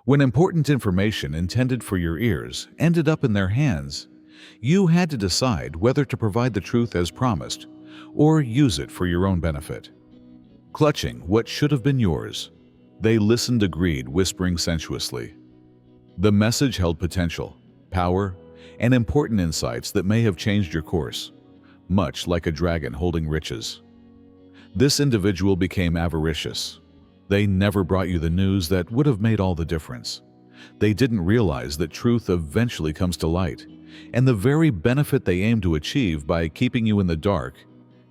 When important information intended for your ears ended up in their hands, you had to decide whether to provide the truth as promised or use it for your own benefit. Clutching what should have been yours, they listened agreed, whispering sensuously. The message held potential, power, and important insights that may have changed your course, much like a dragon holding riches. This individual became avaricious. They never brought you the news that would have made all the difference. They didn't realize that truth eventually comes to light, and the very benefit they aim to achieve by keeping you in the dark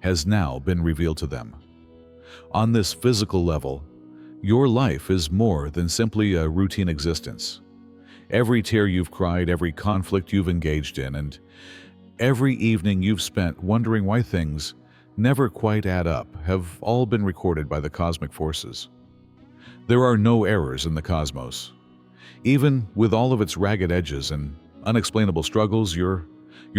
has now been revealed to them. On this physical level, your life is more than simply a routine existence. Every tear you've cried, every conflict you've engaged in, and every evening you've spent wondering why things never quite add up have all been recorded by the cosmic forces. There are no errors in the cosmos. Even with all of its ragged edges and unexplainable struggles, your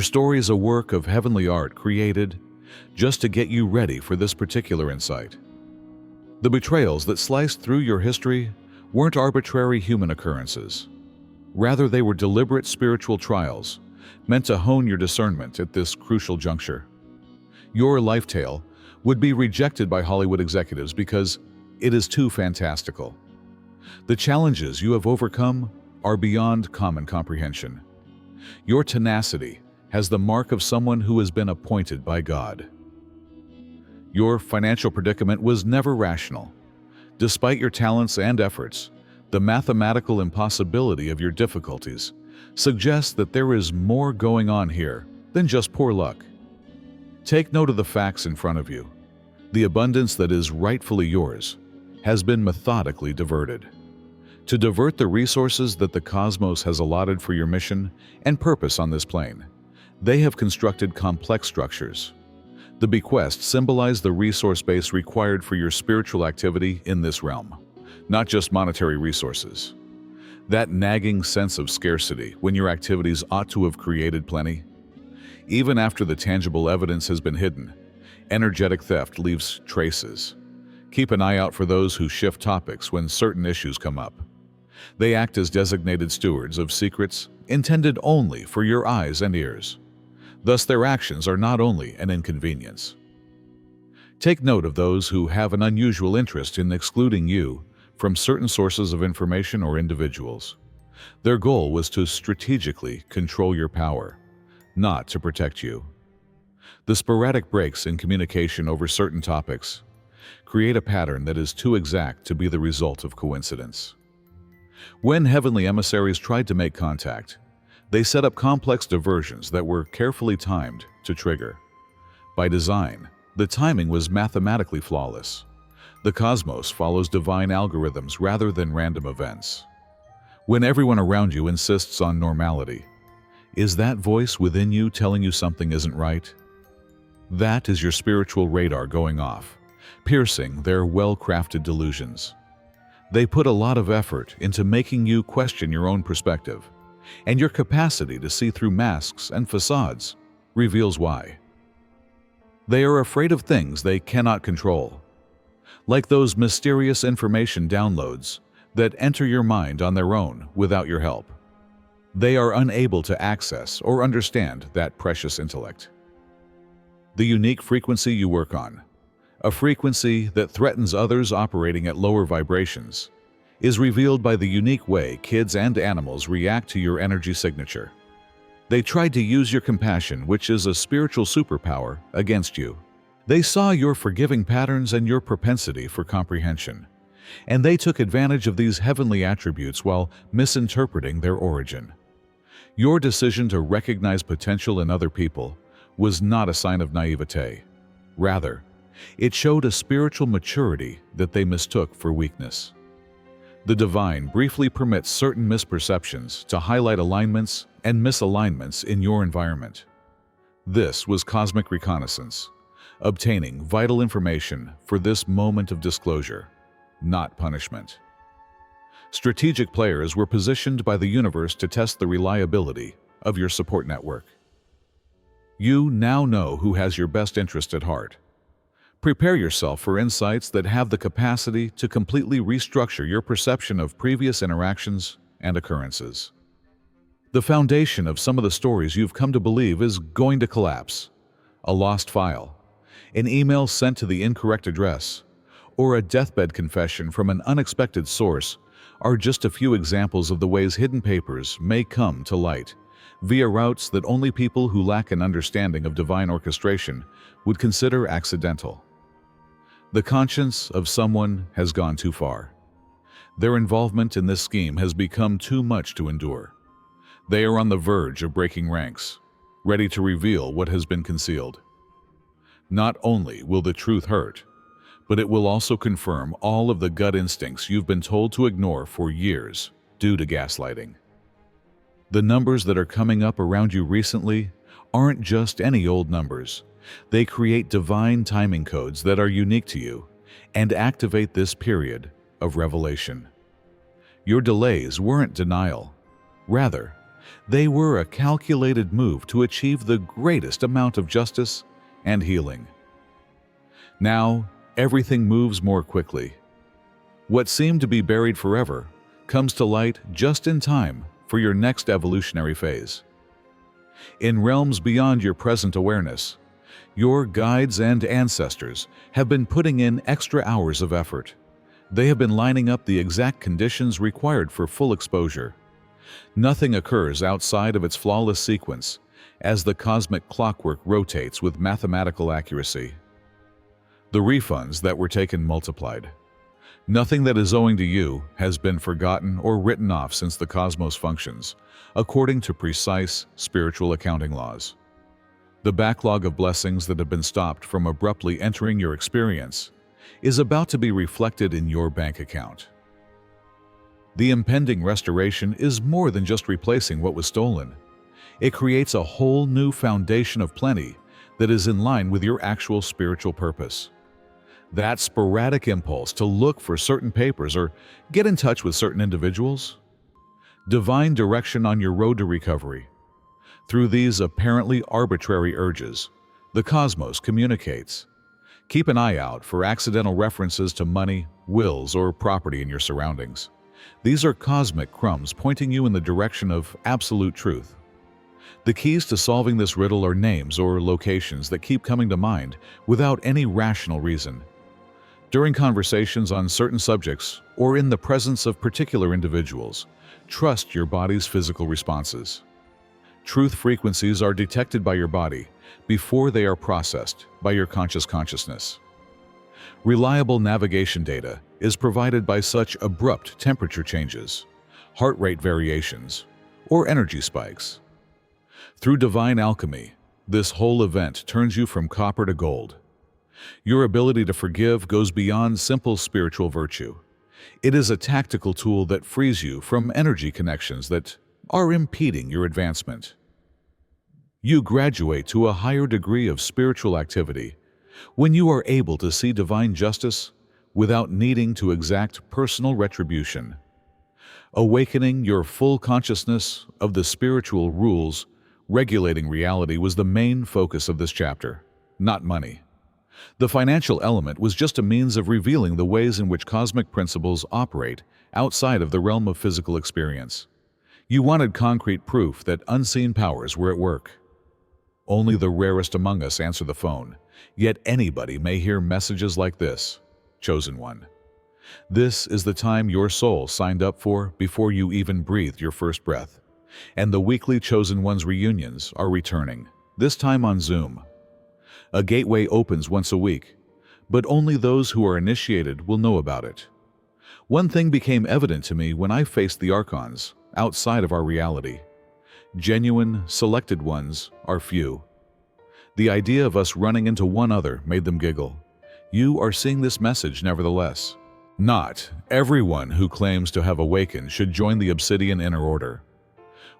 story is a work of heavenly art created just to get you ready for this particular insight. The betrayals that sliced through your history weren't arbitrary human occurrences. Rather, they were deliberate spiritual trials meant to hone your discernment at this crucial juncture. Your life tale would be rejected by Hollywood executives because it is too fantastical. The challenges you have overcome are beyond common comprehension. Your tenacity has the mark of someone who has been appointed by God. Your financial predicament was never rational. Despite your talents and efforts, the mathematical impossibility of your difficulties suggests that there is more going on here than just poor luck. Take note of the facts in front of you. The abundance that is rightfully yours has been methodically diverted. To divert the resources that the cosmos has allotted for your mission and purpose on this plane, they have constructed complex structures. The bequests symbolize the resource base required for your spiritual activity in this realm, not just monetary resources. That nagging sense of scarcity when your activities ought to have created plenty. Even after the tangible evidence has been hidden, energetic theft leaves traces. Keep an eye out for those who shift topics when certain issues come up. They act as designated stewards of secrets intended only for your eyes and ears. Thus, their actions are not only an inconvenience. Take note of those who have an unusual interest in excluding you from certain sources of information or individuals. Their goal was to strategically control your power, not to protect you. The sporadic breaks in communication over certain topics create a pattern that is too exact to be the result of coincidence. When heavenly emissaries tried to make contact, they set up complex diversions that were carefully timed to trigger. By design, the timing was mathematically flawless. The cosmos follows divine algorithms rather than random events. When everyone around you insists on normality, is that voice within you telling you something isn't right? That is your spiritual radar going off, piercing their well-crafted delusions. They put a lot of effort into making you question your own perspective, and your capacity to see through masks and facades reveals why. They are afraid of things they cannot control, like those mysterious information downloads that enter your mind on their own without your help. They are unable to access or understand that precious intellect. The unique frequency you work on, a frequency that threatens others operating at lower vibrations, is revealed by the unique way kids and animals react to your energy signature. They tried to use your compassion, which is a spiritual superpower, against you. They saw your forgiving patterns and your propensity for comprehension, and they took advantage of these heavenly attributes while misinterpreting their origin. Your decision to recognize potential in other people was not a sign of naivete. Rather, it showed a spiritual maturity that they mistook for weakness. The divine briefly permits certain misperceptions to highlight alignments and misalignments in your environment. This was cosmic reconnaissance, obtaining vital information for this moment of disclosure, not punishment. Strategic players were positioned by the universe to test the reliability of your support network. You now know who has your best interest at heart. Prepare yourself for insights that have the capacity to completely restructure your perception of previous interactions and occurrences. The foundation of some of the stories you've come to believe is going to collapse. A lost file, an email sent to the incorrect address, or a deathbed confession from an unexpected source are just a few examples of the ways hidden papers may come to light via routes that only people who lack an understanding of divine orchestration would consider accidental. The conscience of someone has gone too far. Their involvement in this scheme has become too much to endure. They are on the verge of breaking ranks, ready to reveal what has been concealed. Not only will the truth hurt, but it will also confirm all of the gut instincts you've been told to ignore for years due to gaslighting. The numbers that are coming up around you recently aren't just any old numbers. They create divine timing codes that are unique to you and activate this period of revelation. Your delays weren't denial. Rather, they were a calculated move to achieve the greatest amount of justice and healing. Now, everything moves more quickly. What seemed to be buried forever comes to light just in time for your next evolutionary phase. In realms beyond your present awareness, your guides and ancestors have been putting in extra hours of effort. They have been lining up the exact conditions required for full exposure. Nothing occurs outside of its flawless sequence as the cosmic clockwork rotates with mathematical accuracy. The refunds that were taken multiplied. Nothing that is owing to you has been forgotten or written off since the cosmos functions, according to precise spiritual accounting laws. The backlog of blessings that have been stopped from abruptly entering your experience is about to be reflected in your bank account. The impending restoration is more than just replacing what was stolen. It creates a whole new foundation of plenty that is in line with your actual spiritual purpose. That sporadic impulse to look for certain papers or get in touch with certain individuals? Divine direction on your road to recovery. Through these apparently arbitrary urges, the cosmos communicates. Keep an eye out for accidental references to money, wills, or property in your surroundings. These are cosmic crumbs pointing you in the direction of absolute truth. The keys to solving this riddle are names or locations that keep coming to mind without any rational reason. During conversations on certain subjects or in the presence of particular individuals, trust your body's physical responses. Truth frequencies are detected by your body before they are processed by your consciousness. Reliable navigation data is provided by such abrupt temperature changes, heart rate variations, or energy spikes. Through divine alchemy, this whole event turns you from copper to gold. Your ability to forgive goes beyond simple spiritual virtue. It is a tactical tool that frees you from energy connections that are impeding your advancement. You graduate to a higher degree of spiritual activity when you are able to see divine justice without needing to exact personal retribution. Awakening your full consciousness of the spiritual rules regulating reality was the main focus of this chapter, not money. The financial element was just a means of revealing the ways in which cosmic principles operate outside of the realm of physical experience. You wanted concrete proof that unseen powers were at work. Only the rarest among us answer the phone, yet anybody may hear messages like this: Chosen One. This is the time your soul signed up for before you even breathed your first breath. And the weekly Chosen Ones reunions are returning, this time on Zoom. A gateway opens once a week, but only those who are initiated will know about it. One thing became evident to me when I faced the archons outside of our reality. Genuine, selected ones are few. The idea of us running into one other made them giggle. You are seeing this message nevertheless. Not everyone who claims to have awakened should join the Obsidian Inner Order.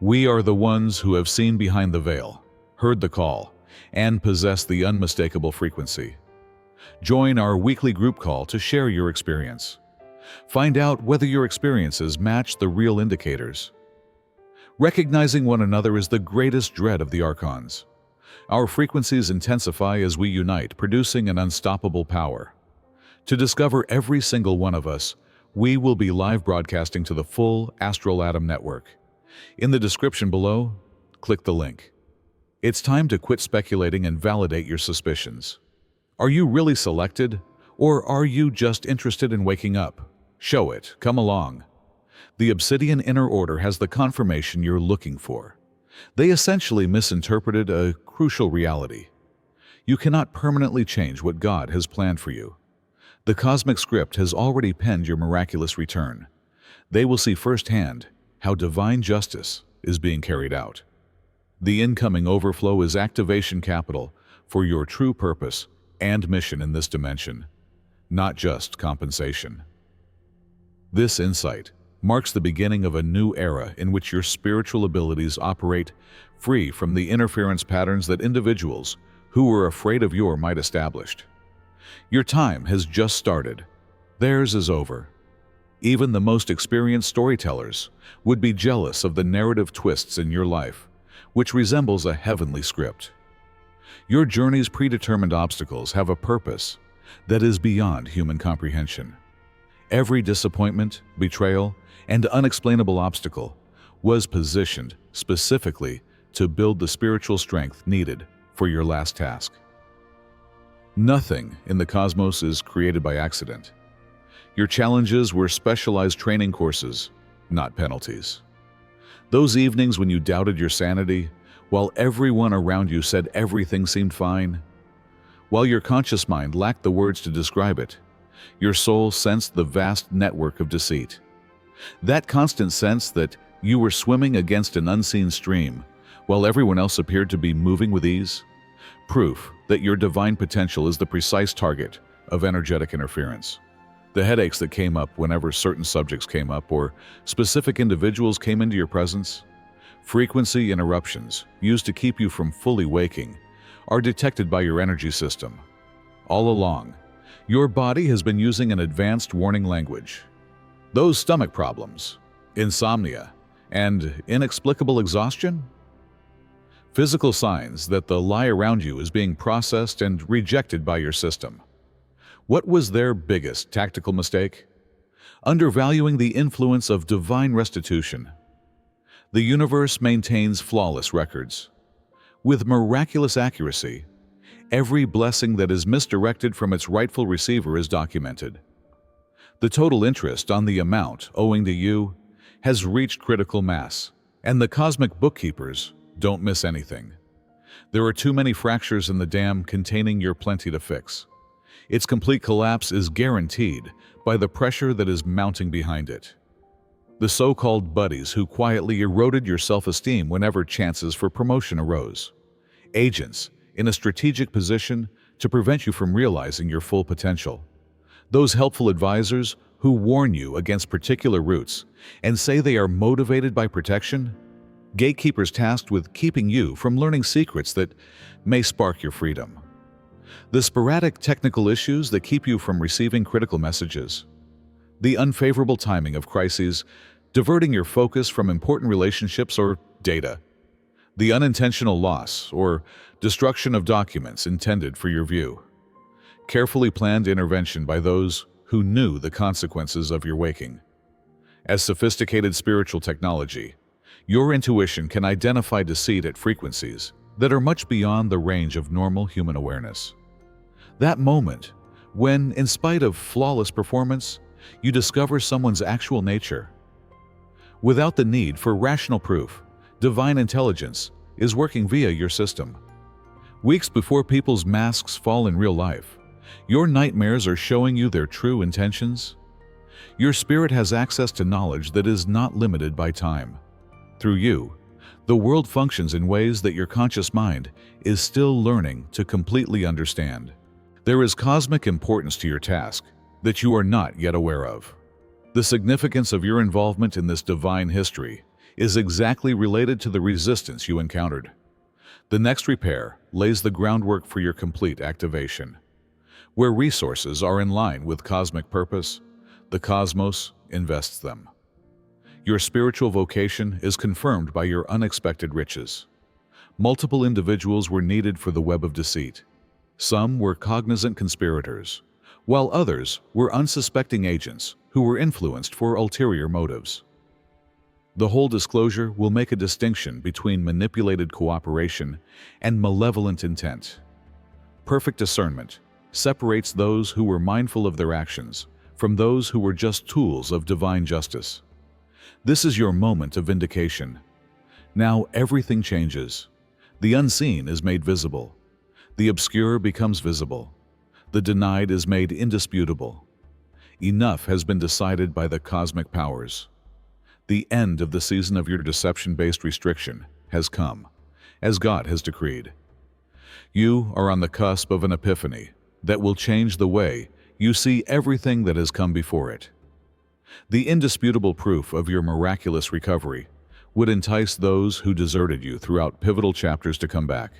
We are the ones who have seen behind the veil, heard the call, and possess the unmistakable frequency. Join our weekly group call to share your experience. Find out whether your experiences match the real indicators. Recognizing one another is the greatest dread of the archons. Our frequencies intensify as we unite, producing an unstoppable power. To discover every single one of us, we will be live broadcasting to the full Astral Atom Network. In the description below, click the link. It's time to quit speculating and validate your suspicions. Are you really selected, or are you just interested in waking up? Show it, come along. The Obsidian Inner Order has the confirmation you're looking for. They essentially misinterpreted a crucial reality. You cannot permanently change what God has planned for you. The cosmic script has already penned your miraculous return. They will see firsthand how divine justice is being carried out. The incoming overflow is activation capital for your true purpose and mission in this dimension, not just compensation. This insight marks the beginning of a new era in which your spiritual abilities operate free from the interference patterns that individuals who were afraid of your might established. Your time has just started. Theirs is over. Even the most experienced storytellers would be jealous of the narrative twists in your life, which resembles a heavenly script. Your journey's predetermined obstacles have a purpose that is beyond human comprehension. Every disappointment, betrayal, and unexplainable obstacle was positioned specifically to build the spiritual strength needed for your last task. Nothing in the cosmos is created by accident. Your challenges were specialized training courses, not penalties. Those evenings when you doubted your sanity, while everyone around you said everything seemed fine, while your conscious mind lacked the words to describe it, your soul sensed the vast network of deceit. That constant sense that you were swimming against an unseen stream, while everyone else appeared to be moving with ease, proof that your divine potential is the precise target of energetic interference. The headaches that came up whenever certain subjects came up or specific individuals came into your presence, frequency interruptions used to keep you from fully waking, are detected by your energy system. All along, your body has been using an advanced warning language. Those stomach problems, insomnia, and inexplicable exhaustion? Physical signs that the lie around you is being processed and rejected by your system. What was their biggest tactical mistake? Undervaluing the influence of divine restitution. The universe maintains flawless records. With miraculous accuracy, every blessing that is misdirected from its rightful receiver is documented. The total interest on the amount owing to you has reached critical mass, and the cosmic bookkeepers don't miss anything. There are too many fractures in the dam containing your plenty to fix. Its complete collapse is guaranteed by the pressure that is mounting behind it. The so-called buddies who quietly eroded your self-esteem whenever chances for promotion arose. Agents in a strategic position to prevent you from realizing your full potential. Those helpful advisors who warn you against particular routes and say they are motivated by protection. Gatekeepers tasked with keeping you from learning secrets that may spark your freedom. The sporadic technical issues that keep you from receiving critical messages. The unfavorable timing of crises, diverting your focus from important relationships or data. The unintentional loss or destruction of documents intended for your view. Carefully planned intervention by those who knew the consequences of your waking. As sophisticated spiritual technology, your intuition can identify deceit at frequencies that are much beyond the range of normal human awareness. That moment, when, in spite of flawless performance, you discover someone's actual nature. Without the need for rational proof, divine intelligence is working via your system. Weeks before people's masks fall in real life, your nightmares are showing you their true intentions. Your spirit has access to knowledge that is not limited by time. Through you, the world functions in ways that your conscious mind is still learning to completely understand. There is cosmic importance to your task that you are not yet aware of. The significance of your involvement in this divine history is exactly related to the resistance you encountered. The next repair lays the groundwork for your complete activation. Where resources are in line with cosmic purpose, the cosmos invests them. Your spiritual vocation is confirmed by your unexpected riches. Multiple individuals were needed for the web of deceit. Some were cognizant conspirators, while others were unsuspecting agents who were influenced for ulterior motives. The whole disclosure will make a distinction between manipulated cooperation and malevolent intent. Perfect discernment separates those who were mindful of their actions from those who were just tools of divine justice. This is your moment of vindication. Now everything changes. The unseen is made visible. The obscure becomes visible. The denied is made indisputable. Enough has been decided by the cosmic powers. The end of the season of your deception-based restriction has come, as God has decreed. You are on the cusp of an epiphany that will change the way you see everything that has come before it. The indisputable proof of your miraculous recovery would entice those who deserted you throughout pivotal chapters to come back.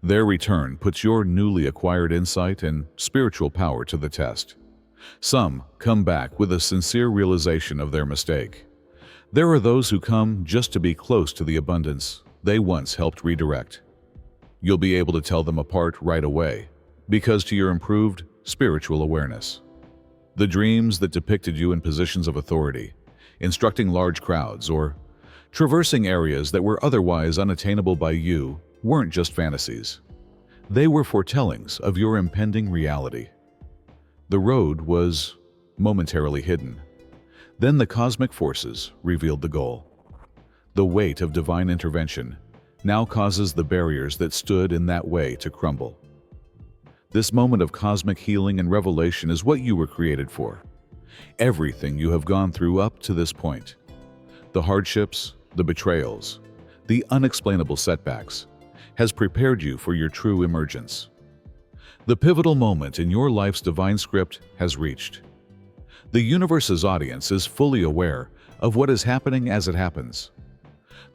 Their return puts your newly acquired insight and spiritual power to the test. Some come back with a sincere realization of their mistake. There are those who come just to be close to the abundance they once helped redirect. You'll be able to tell them apart right away, because to your improved spiritual awareness. The dreams that depicted you in positions of authority, instructing large crowds, or traversing areas that were otherwise unattainable by you weren't just fantasies. They were foretellings of your impending reality. The road was momentarily hidden. Then the cosmic forces revealed the goal. The weight of divine intervention now causes the barriers that stood in that way to crumble. This moment of cosmic healing and revelation is what you were created for. Everything you have gone through up to this point, the hardships, the betrayals, the unexplainable setbacks, has prepared you for your true emergence. The pivotal moment in your life's divine script has reached. The universe's audience is fully aware of what is happening as it happens.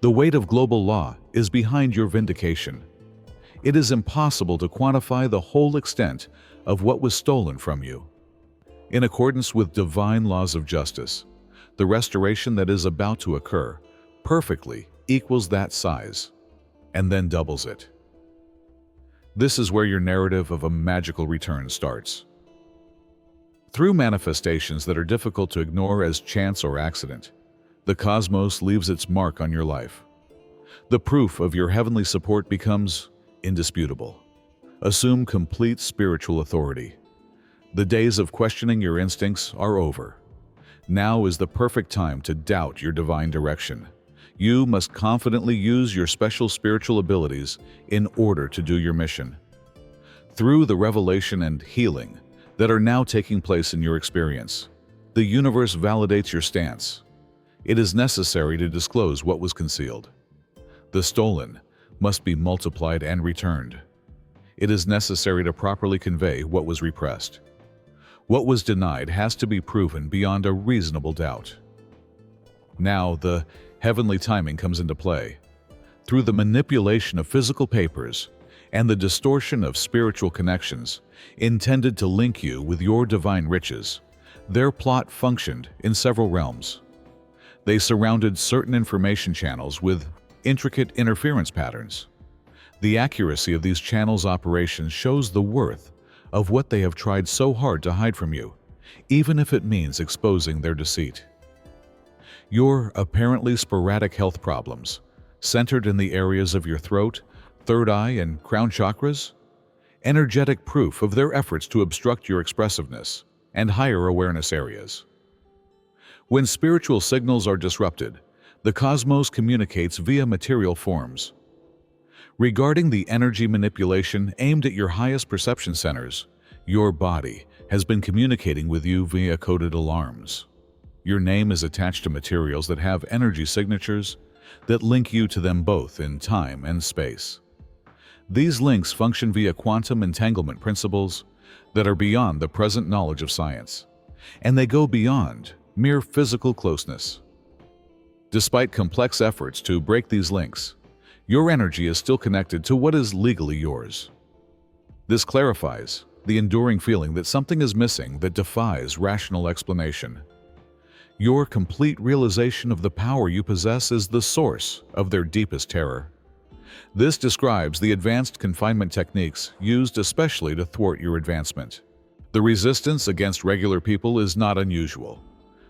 The weight of global law is behind your vindication. It is impossible to quantify the whole extent of what was stolen from you. In accordance with divine laws of justice, the restoration that is about to occur perfectly equals that size, and then doubles it. This is where your narrative of a magical return starts. Through manifestations that are difficult to ignore as chance or accident, the cosmos leaves its mark on your life. The proof of your heavenly support becomes indisputable. Assume complete spiritual authority. The days of questioning your instincts are over. Now is the perfect time to doubt your divine direction. You must confidently use your special spiritual abilities in order to do your mission. Through the revelation and healing that are now taking place in your experience, the universe validates your stance. It is necessary to disclose what was concealed. The stolen must be multiplied and returned. It is necessary to properly convey what was repressed. What was denied has to be proven beyond a reasonable doubt. Now the heavenly timing comes into play. Through the manipulation of physical papers and the distortion of spiritual connections intended to link you with your divine riches, their plot functioned in several realms. They surrounded certain information channels with intricate interference patterns. The accuracy of these channels' operations shows the worth of what they have tried so hard to hide from you, even if it means exposing their deceit. Your apparently sporadic health problems, centered in the areas of your throat, third eye, and crown chakras, energetic proof of their efforts to obstruct your expressiveness and higher awareness areas. When spiritual signals are disrupted, the cosmos communicates via material forms. Regarding the energy manipulation aimed at your highest perception centers, your body has been communicating with you via coded alarms. Your name is attached to materials that have energy signatures that link you to them both in time and space. These links function via quantum entanglement principles that are beyond the present knowledge of science, and they go beyond mere physical closeness. Despite complex efforts to break these links, your energy is still connected to what is legally yours. This clarifies the enduring feeling that something is missing that defies rational explanation. Your complete realization of the power you possess is the source of their deepest terror. This describes the advanced confinement techniques used especially to thwart your advancement. The resistance against regular people is not unusual.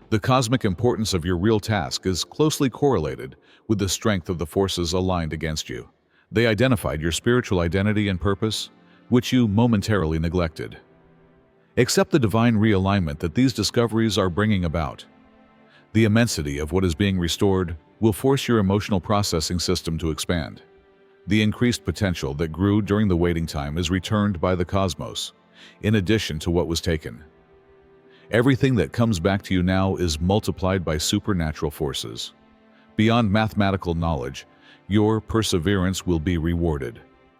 The cosmic importance of your real task is closely correlated with the strength of the forces aligned against you. They identified your spiritual identity and purpose, which you momentarily neglected. Accept the divine realignment that these discoveries are bringing about. The immensity of what is being restored will force your emotional processing system to expand. The increased potential that grew during the waiting time is returned by the cosmos, in addition to what was taken. Everything that comes back to you now is multiplied by supernatural forces. Beyond mathematical knowledge, your perseverance will be rewarded.